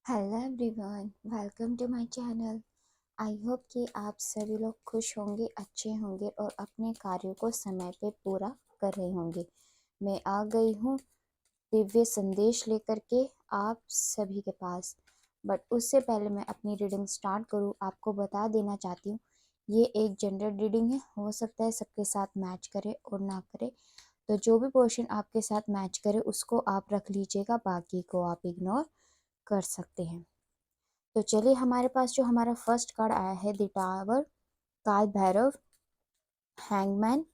Hello everyone, welcome to my channel. I hope कि आप सभी लोग खुश होंगे, अच्छे होंगे और अपने कार्यों को समय पे पूरा कर रहे होंगे। मैं आ गई हूँ दिव्य संदेश लेकर के आप सभी के पास। बट उससे पहले मैं अपनी रीडिंग स्टार्ट करूँ, आपको बता देना चाहती हूँ ये एक जनरल रीडिंग है। हो सकता है सबके साथ मैच करे और ना करे, तो जो भी पोर्शन आपके साथ मैच करे उसको आप रख लीजिएगा, बाकी को आप इग्नोर कर सकते हैं। तो चलिए, हमारे पास जो हमारा फर्स्ट कार्ड आया है the tower, Kaal Bhairav, hangman,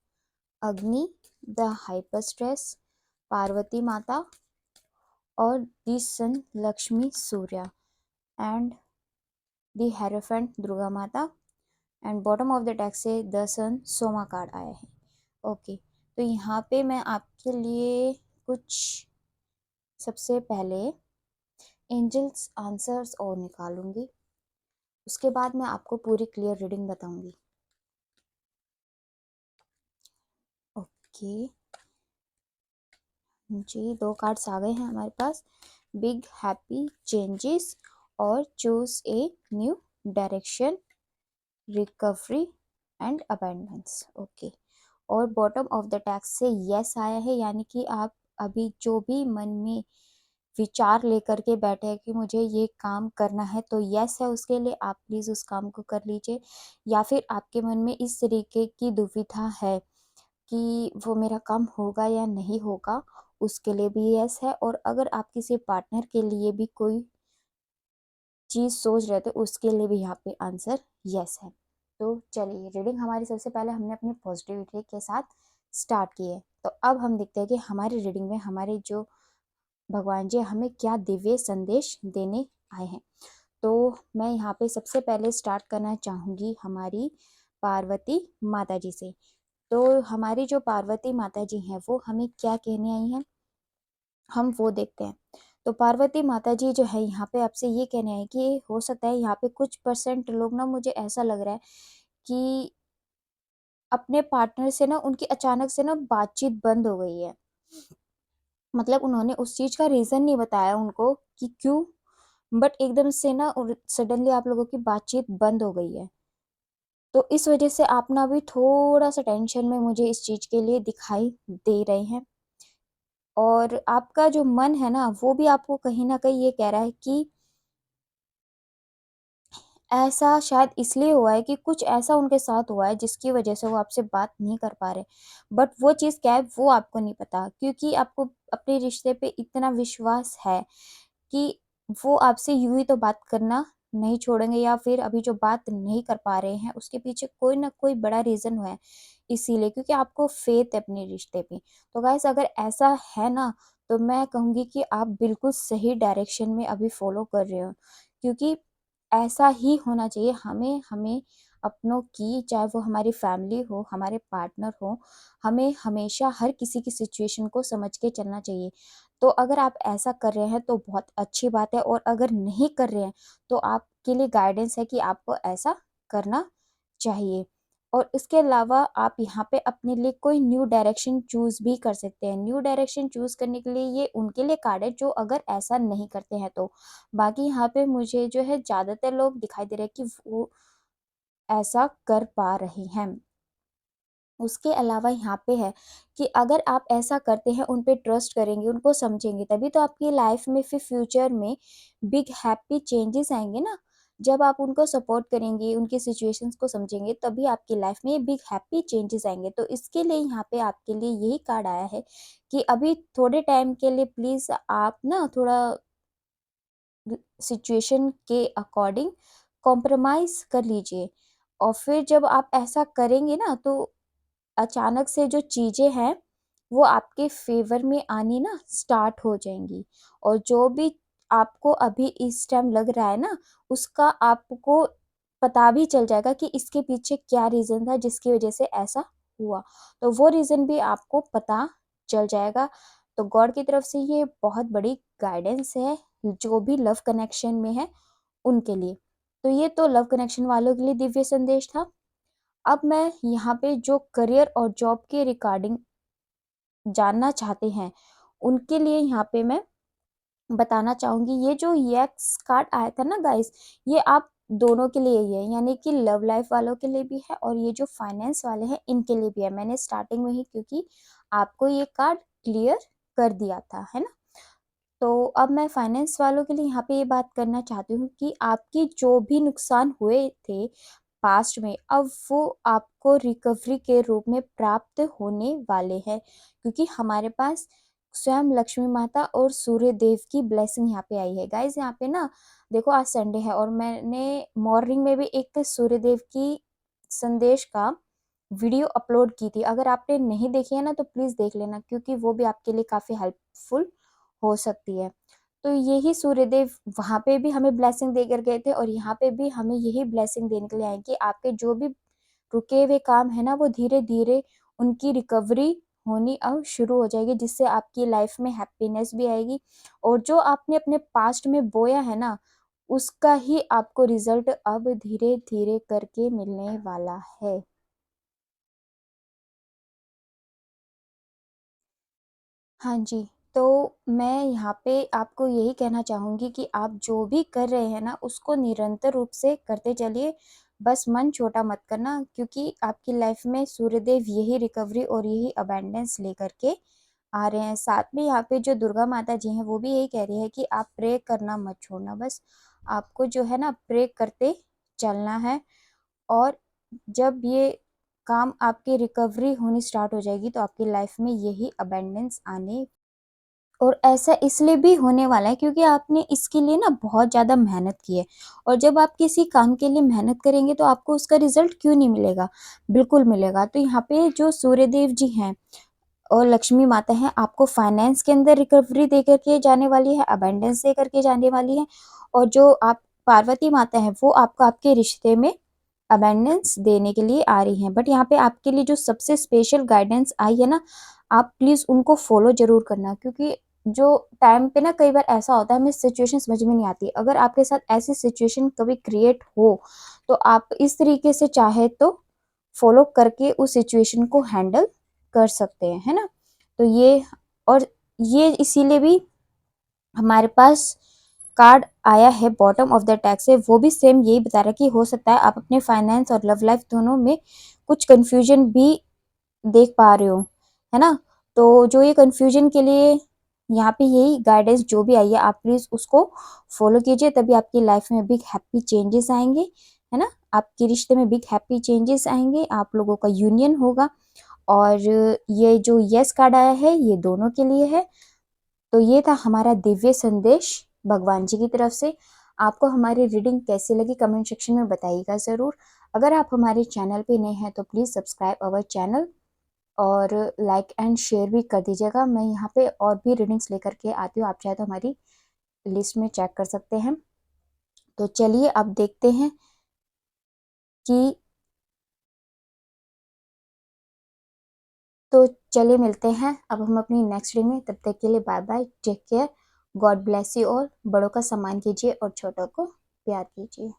Agni, the hyper stress, Parvati माता और the sun Lakshmi Surya and the hierophant Durga माता। And bottom of the deck से द सन सोमा कार्ड आया है। ओके, तो यहाँ पे मैं आपके लिए कुछ सबसे पहले एंजल्स आंसर्स और निकालूंगी, उसके बाद मैं आपको पूरी क्लियर रीडिंग बताऊंगी। ओके जी, दो कार्ड्स आ गए हैं हमारे पास, बिग हैप्पी चेंजेस और choose a new direction, recovery and abundance. Okay, और बॉटम ऑफ द टैक्स से यस आया है, यानी कि आप अभी जो भी मन में विचार लेकर के बैठे हैं कि मुझे ये काम करना है, तो यस है उसके लिए, आप प्लीज़ उस काम को कर लीजिए। या फिर आपके मन में इस तरीके की दुविधा है कि वो मेरा काम होगा या नहीं होगा, उसके लिए भी यस है। और अगर आप किसी पार्टनर के लिए भी कोई चीज़ सोच रहे थे, उसके लिए भी यहाँ पे आंसर यस है। तो चलिए, रीडिंग हमारी सबसे पहले हमने अपनी पॉजिटिविटी के साथ स्टार्ट की है, तो अब हम देखते हैं कि हमारी रीडिंग में हमारे जो भगवान जी हमें क्या दिव्य संदेश देने आए हैं। तो मैं यहाँ पे सबसे पहले स्टार्ट करना चाहूँगी हमारी पार्वती माता जी से। तो हमारी जो पार्वती माता जी हैं वो हमें क्या कहने आई हैं, हम वो देखते हैं। तो पार्वती माता जी जो है यहाँ पे आपसे ये कहने आई कि हो सकता है यहाँ पे कुछ परसेंट लोग ना, मुझे ऐसा लग रहा है कि अपने पार्टनर से ना उनकी अचानक से ना बातचीत बंद हो गई है। मतलब उन्होंने उस चीज का रीजन नहीं बताया उनको कि क्यों, बट एकदम से ना सडनली आप लोगों की बातचीत बंद हो गई है। तो इस वजह से आप ना अभी थोड़ा सा टेंशन में मुझे इस चीज के लिए दिखाई दे रहे हैं। और आपका जो मन है ना वो भी आपको कहीं ना कहीं ये कह रहा है कि ऐसा शायद इसलिए हुआ है कि कुछ ऐसा उनके साथ हुआ है जिसकी वजह से वो आपसे बात नहीं कर पा रहे। बट वो चीज़ क्या है वो आपको नहीं पता, क्योंकि आपको अपने रिश्ते पे इतना विश्वास है कि वो आपसे यूं ही तो बात करना नहीं छोड़ेंगे, या फिर अभी जो बात नहीं कर पा रहे हैं उसके पीछे कोई ना कोई बड़ा रीजन है। इसीलिए क्योंकि आपको फेथ है अपने रिश्ते पे। तो गाइस, अगर ऐसा है ना, तो मैं कहूंगी कि आप बिल्कुल सही डायरेक्शन में अभी फॉलो कर रहे हो, क्योंकि ऐसा ही होना चाहिए। हमें हमें अपनों की, चाहे वो हमारी फैमिली हो, हमारे पार्टनर हो, हमें हमेशा हर किसी की सिचुएशन को समझ के चलना चाहिए। तो अगर आप ऐसा कर रहे हैं तो बहुत अच्छी बात है, और अगर नहीं कर रहे हैं तो आपके लिए गाइडेंस है कि आपको ऐसा करना चाहिए। और इसके अलावा आप यहाँ पे अपने लिए कोई न्यू डायरेक्शन चूज भी कर सकते हैं। न्यू डायरेक्शन चूज करने के लिए ये उनके लिए कार्ड है जो अगर ऐसा नहीं करते हैं तो। बाकी यहाँ पे मुझे जो है ज्यादातर लोग दिखाई दे रहे हैं कि वो ऐसा कर पा रहे हैं। उसके अलावा यहाँ पे है कि अगर आप ऐसा करते हैं, उन पे ट्रस्ट करेंगे, उनको समझेंगे, तभी तो आपकी लाइफ में फिर फ्यूचर में बिग हैप्पी चेंजेस आएंगे ना। जब आप उनको सपोर्ट करेंगे, उनकी सिचुएशंस को समझेंगे, तभी आपकी लाइफ में बिग हैप्पी चेंजेस आएंगे। तो इसके लिए यहाँ पे आपके लिए यही कार्ड आया है कि अभी थोड़े टाइम के लिए प्लीज आप ना थोड़ा सिचुएशन के अकॉर्डिंग कॉम्प्रोमाइज कर लीजिए। और फिर जब आप ऐसा करेंगे ना, तो अचानक से जो चीजें हैं वो आपके फेवर में आनी ना स्टार्ट हो जाएंगी। और जो भी आपको अभी इस टाइम लग रहा है ना, उसका आपको पता भी चल जाएगा कि इसके पीछे क्या रीजन था जिसकी वजह से ऐसा हुआ। तो वो रीजन भी आपको पता चल जाएगा। तो गॉड की तरफ से ये बहुत बड़ी गाइडेंस है जो भी लव कनेक्शन में है उनके लिए। तो ये तो लव कनेक्शन वालों के लिए दिव्य संदेश था। अब मैं यहाँ पे जो करियर और जॉब के रिगार्डिंग जानना चाहते हैं उनके लिए यहाँ पे मैं बताना चाहूंगी, ये जो यस कार्ड आया था ना गाइस, ये आप दोनों के लिए ही है, यानी कि लव लाइफ वालों के लिए भी है और ये जो फाइनेंस वाले हैं इनके लिए भी है। मैंने स्टार्टिंग में ही क्योंकि आपको ये कार्ड क्लियर कर दिया था, है ना। तो अब मैं फाइनेंस वालों के लिए यहाँ पे ये बात करना चाहती हूँ कि आपकी जो भी नुकसान हुए थे पास्ट में, अब वो आपको रिकवरी के रूप में प्राप्त होने वाले हैं, क्योंकि हमारे पास स्वयं लक्ष्मी माता और सूर्य देव की ब्लेसिंग यहाँ पे आई है। गाइज यहाँ पे ना देखो, आज संडे है और मैंने मॉर्निंग में भी एक सूर्य देव की संदेश का वीडियो अपलोड की थी। अगर आपने नहीं देखी है ना तो प्लीज देख लेना, क्योंकि वो भी आपके लिए काफी हेल्पफुल हो सकती है। तो यही सूर्यदेव वहां पे भी हमें ब्लेसिंग देकर गए थे और यहाँ पे भी हमें यही ब्लेसिंग देने के लिए आए कि आपके जो भी रुके हुए काम है ना वो धीरे धीरे उनकी रिकवरी होनी अब शुरू हो जाएगी, जिससे आपकी लाइफ में हैप्पीनेस भी आएगी और जो आपने अपने पास्ट में बोया है ना उसका ही आपको रिजल्ट अब धीरे धीरे करके मिलने वाला है। हाँ जी, तो मैं यहाँ पे आपको यही कहना चाहूँगी कि आप जो भी कर रहे हैं ना उसको निरंतर रूप से करते चलिए, बस मन छोटा मत करना, क्योंकि आपकी लाइफ में सूर्यदेव यही रिकवरी और यही अबेंडेंस लेकर के आ रहे हैं। साथ में यहाँ पे जो दुर्गा माता जी हैं वो भी यही कह रही है कि आप प्रे करना मत छोड़ना, बस आपको जो है ना प्रे करते चलना है। और जब ये काम आपकी रिकवरी होनी स्टार्ट हो जाएगी तो आपकी लाइफ में यही अबेंडेंस आने, और ऐसा इसलिए भी होने वाला है क्योंकि आपने इसके लिए ना बहुत ज़्यादा मेहनत की है। और जब आप किसी काम के लिए मेहनत करेंगे तो आपको उसका रिजल्ट क्यों नहीं मिलेगा, बिल्कुल मिलेगा। तो यहाँ पे जो सूर्यदेव जी हैं और लक्ष्मी माता हैं आपको फाइनेंस के अंदर रिकवरी दे करके जाने वाली है, अबेंडेंस दे करके जाने वाली है। और जो आप पार्वती माता है वो आपको आपके रिश्ते में अबेंडेंस देने के लिए आ रही हैं। बट यहाँ पे आपके लिए जो सबसे स्पेशल गाइडेंस आई है ना, आप प्लीज उनको फॉलो जरूर करना, क्योंकि जो टाइम पे ना कई बार ऐसा होता है हमें सिचुएशन समझ में नहीं आती। अगर आपके साथ ऐसी सिचुएशन कभी क्रिएट हो तो आप इस तरीके से चाहे तो फॉलो करके उस सिचुएशन को हैंडल कर सकते हैं, है ना। तो ये, और ये इसीलिए भी हमारे पास कार्ड आया है बॉटम ऑफ द टैग से, वो भी सेम यही बता रहा है कि हो सकता है आप अपने फाइनेंस और लव लाइफ दोनों में कुछ कंफ्यूजन भी देख पा रहे हो, है ना। तो जो ये कंफ्यूजन के लिए यहाँ पे यही गाइडेंस जो भी आई है आप प्लीज उसको फॉलो कीजिए, तभी आपकी लाइफ में बिग हैप्पी चेंजेस आएंगे, है ना। आपके रिश्ते में बिग हैप्पी चेंजेस आएंगे, आप लोगों का यूनियन होगा। और ये जो यस कार्ड आया है ये दोनों के लिए है। तो ये था हमारा दिव्य संदेश भगवान जी की तरफ से। आपको हमारी रीडिंग कैसी लगी कमेंट सेक्शन में बताइएगा ज़रूर। अगर आप हमारे चैनल पे नए हैं तो प्लीज़ सब्सक्राइब अवर चैनल और लाइक एंड शेयर भी कर दीजिएगा। मैं यहाँ पे और भी रीडिंग्स लेकर के आती हूँ, आप चाहे तो हमारी लिस्ट में चेक कर सकते हैं। तो चलिए अब देखते हैं कि, तो चलिए मिलते हैं अब हम अपनी नेक्स्ट रीडिंग में। तब तक के लिए bye bye, take care, God bless you all. बड़ों का सम्मान कीजिए और छोटों को प्यार कीजिए।